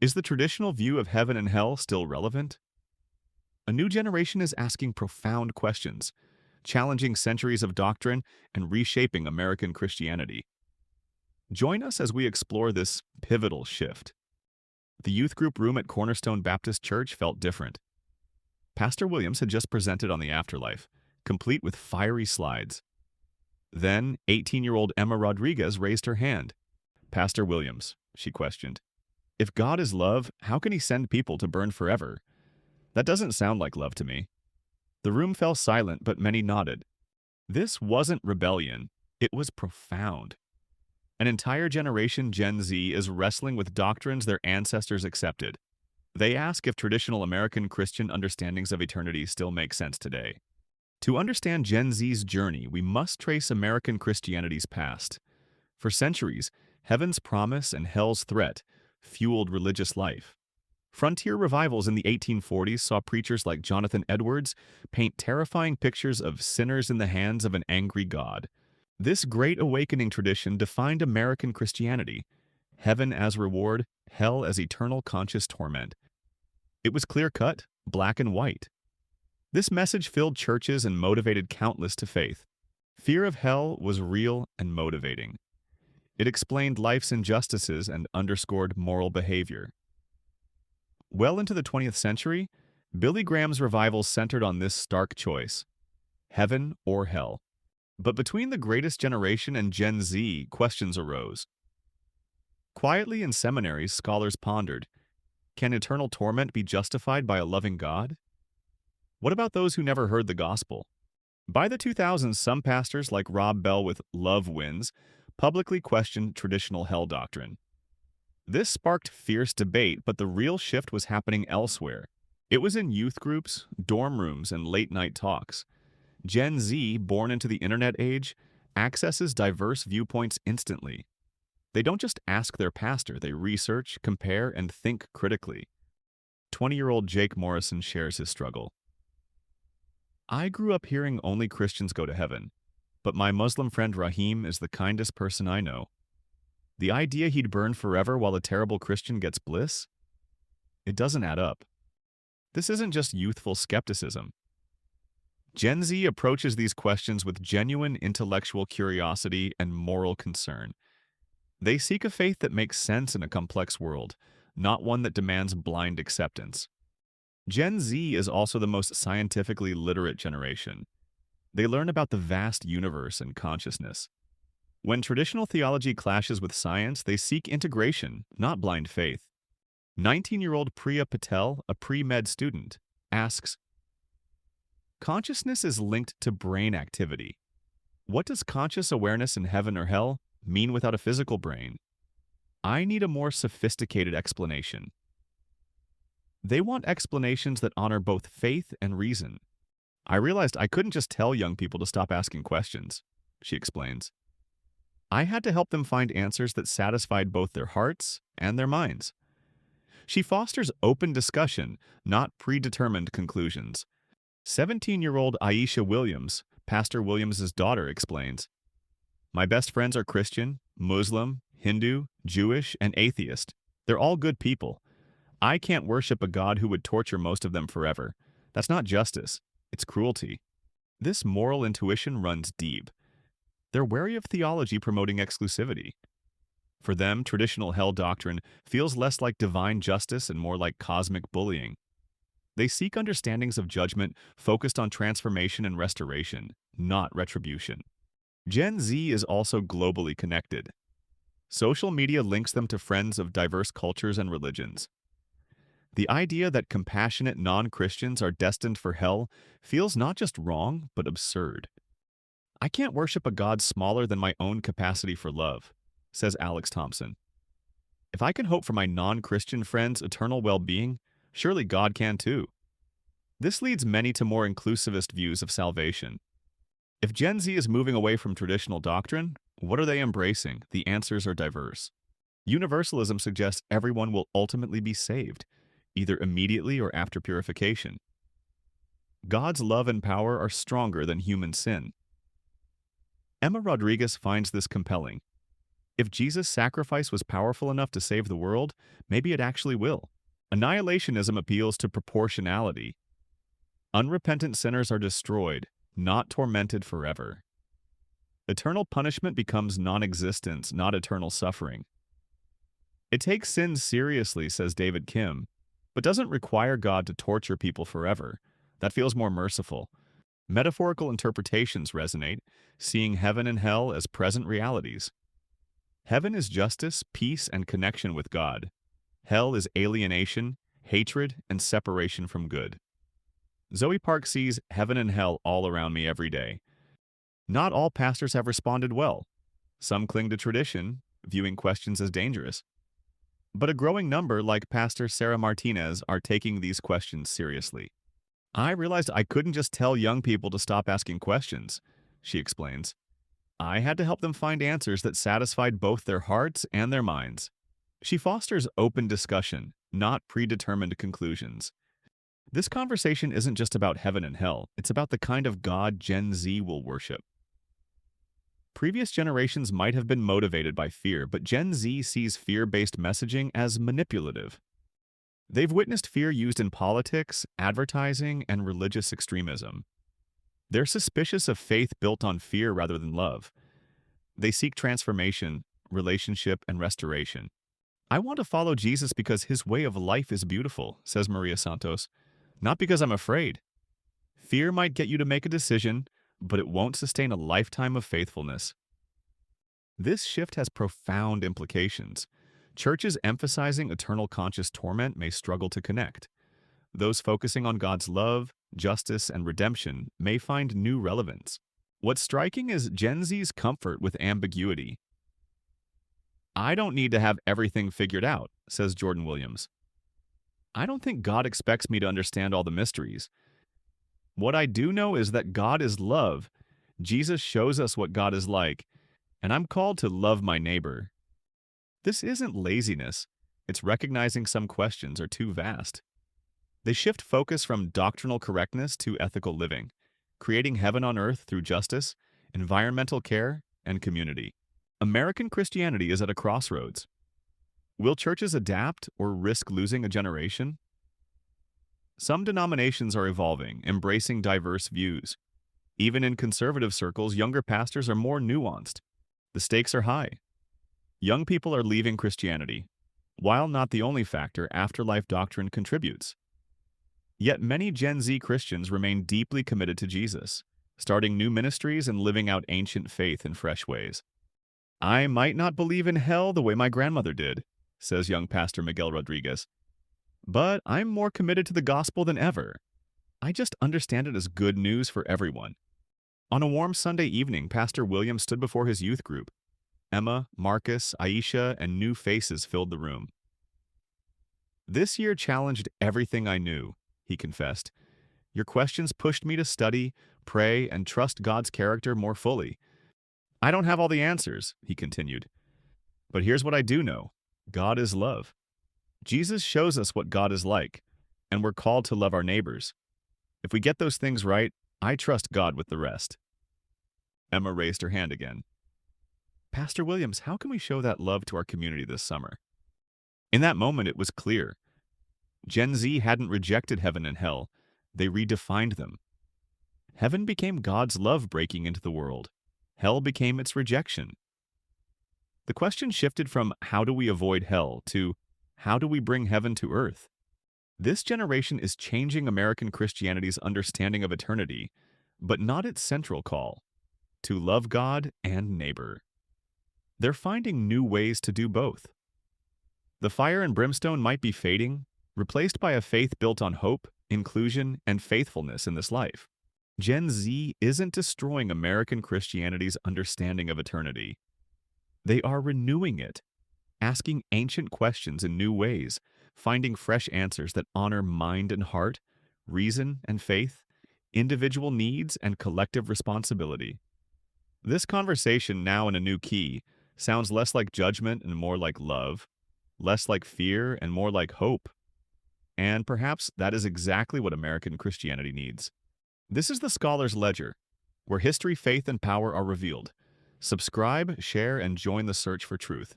Is the traditional view of heaven and hell still relevant? A new generation is asking profound questions, challenging centuries of doctrine and reshaping American Christianity. Join us as we explore this pivotal shift. The youth group room at Cornerstone Baptist Church felt different. Pastor Williams had just presented on the afterlife, complete with fiery slides. Then, 18-year-old Emma Rodriguez raised her hand. "Pastor Williams," she questioned, "if God is love, how can he send people to burn forever? That doesn't sound like love to me." The room fell silent, but many nodded. This wasn't rebellion. It was profound. An entire generation, Gen Z, is wrestling with doctrines their ancestors accepted. They ask if traditional American Christian understandings of eternity still make sense today. To understand Gen Z's journey, we must trace American Christianity's past. For centuries, heaven's promise and hell's threat fueled religious life. Frontier revivals in the 1840s saw preachers like Jonathan Edwards paint terrifying pictures of sinners in the hands of an angry God. This Great Awakening tradition defined American Christianity: heaven as reward, hell as eternal conscious torment. It was clear-cut, black and white. This message filled churches and motivated countless to faith. Fear of hell was real and motivating. It explained life's injustices and underscored moral behavior. Well into the 20th century, Billy Graham's revivals centered on this stark choice: heaven or hell. But between the greatest generation and Gen Z, questions arose. Quietly in seminaries, scholars pondered, can eternal torment be justified by a loving God? What about those who never heard the gospel? By the 2000s, some pastors like Rob Bell with Love Wins publicly questioned traditional hell doctrine. This sparked fierce debate, but the real shift was happening elsewhere. It was in youth groups, dorm rooms, and late-night talks. Gen Z, born into the internet age, accesses diverse viewpoints instantly. They don't just ask their pastor, they research, compare, and think critically. 20-year-old Jake Morrison shares his struggle. "I grew up hearing only Christians go to heaven, but my Muslim friend Rahim is the kindest person I know. The idea he'd burn forever while a terrible Christian gets bliss? It doesn't add up." This isn't just youthful skepticism. Gen Z approaches these questions with genuine intellectual curiosity and moral concern. They seek a faith that makes sense in a complex world, not one that demands blind acceptance. Gen Z is also the most scientifically literate generation. They learn about the vast universe and consciousness. When traditional theology clashes with science, they seek integration, not blind faith. 19-year-old Priya Patel, a pre-med student, asks, "Consciousness is linked to brain activity. What does conscious awareness in heaven or hell mean without a physical brain? I need a more sophisticated explanation." They want explanations that honor both faith and reason. "I realized I couldn't just tell young people to stop asking questions," she explains. "I had to help them find answers that satisfied both their hearts and their minds." She fosters open discussion, not predetermined conclusions. 17-year-old Aisha Williams, Pastor Williams' daughter, explains, "My best friends are Christian, Muslim, Hindu, Jewish, and atheist. They're all good people. I can't worship a God who would torture most of them forever. That's not justice. It's cruelty." This moral intuition runs deep. They're wary of theology promoting exclusivity. For them, traditional hell doctrine feels less like divine justice and more like cosmic bullying. They seek understandings of judgment focused on transformation and restoration, not retribution. Gen Z is also globally connected. Social media links them to friends of diverse cultures and religions. The idea that compassionate non-Christians are destined for hell feels not just wrong, but absurd. "I can't worship a God smaller than my own capacity for love," says Alex Thompson. "If I can hope for my non-Christian friends' eternal well-being, surely God can too." This leads many to more inclusivist views of salvation. If Gen Z is moving away from traditional doctrine, what are they embracing? The answers are diverse. Universalism suggests everyone will ultimately be saved, either immediately or after purification. God's love and power are stronger than human sin. Emma Rodriguez finds this compelling. If Jesus' sacrifice was powerful enough to save the world, maybe it actually will. Annihilationism appeals to proportionality. Unrepentant sinners are destroyed, not tormented forever. Eternal punishment becomes non-existence, not eternal suffering. It takes sin seriously, says David Kim, but doesn't require God to torture people forever. That feels more merciful. Metaphorical interpretations resonate, seeing heaven and hell as present realities. Heaven is justice, peace, and connection with God. Hell is alienation, hatred, and separation from good. Zoe Park sees heaven and hell all around me every day. Not all pastors have responded well. Some cling to tradition, viewing questions as dangerous. But a growing number, like Pastor Sarah Martinez, are taking these questions seriously. I realized I couldn't just tell young people to stop asking questions, she explains. I had to help them find answers that satisfied both their hearts and their minds. She fosters open discussion, not predetermined conclusions. This conversation isn't just about heaven and hell, it's about the kind of God Gen Z will worship. Previous generations might have been motivated by fear, but Gen Z sees fear-based messaging as manipulative. They've witnessed fear used in politics, advertising, and religious extremism. They're suspicious of faith built on fear rather than love. They seek transformation, relationship, and restoration. I want to follow Jesus because his way of life is beautiful, says Maria Santos, not because I'm afraid. Fear might get you to make a decision, but it won't sustain a lifetime of faithfulness. This shift has profound implications. Churches emphasizing eternal conscious torment may struggle to connect. Those focusing on God's love, justice, and redemption may find new relevance. What's striking is Gen Z's comfort with ambiguity. I don't need to have everything figured out, says Jordan Williams. I don't think God expects me to understand all the mysteries. What I do know is that God is love. Jesus shows us what God is like, and I'm called to love my neighbor. This isn't laziness. It's recognizing some questions are too vast. They shift focus from doctrinal correctness to ethical living, creating heaven on earth through justice, environmental care, and community. American Christianity is at a crossroads. Will churches adapt or risk losing a generation? Some denominations are evolving, embracing diverse views. Even in conservative circles, younger pastors are more nuanced. The stakes are high. Young people are leaving Christianity. While not the only factor, afterlife doctrine contributes. Yet many Gen Z Christians remain deeply committed to Jesus, starting new ministries and living out ancient faith in fresh ways. I might not believe in hell the way my grandmother did, says young pastor Miguel Rodriguez. But I'm more committed to the gospel than ever. I just understand it as good news for everyone. On a warm Sunday evening, Pastor William stood before his youth group. Emma, Marcus, Aisha, and new faces filled the room. This year challenged everything I knew, he confessed. Your questions pushed me to study, pray, and trust God's character more fully. I don't have all the answers, he continued. But here's what I do know. God is love. Jesus shows us what God is like, and we're called to love our neighbors. If we get those things right, I trust God with the rest. Emma raised her hand again. Pastor Williams, how can we show that love to our community this summer? In that moment, it was clear. Gen Z hadn't rejected heaven and hell. They redefined them. Heaven became God's love breaking into the world. Hell became its rejection. The question shifted from how do we avoid hell to how do we bring heaven to earth? This generation is changing American Christianity's understanding of eternity, but not its central call, to love God and neighbor. They're finding new ways to do both. The fire and brimstone might be fading, replaced by a faith built on hope, inclusion, and faithfulness in this life. Gen Z isn't destroying American Christianity's understanding of eternity. They are renewing it, asking ancient questions in new ways, finding fresh answers that honor mind and heart, reason and faith, individual needs and collective responsibility. This conversation, now in a new key, sounds less like judgment and more like love, less like fear and more like hope. And perhaps that is exactly what American Christianity needs. This is the Scholar's Ledger, where history, faith, and power are revealed. Subscribe, share, and join the search for truth.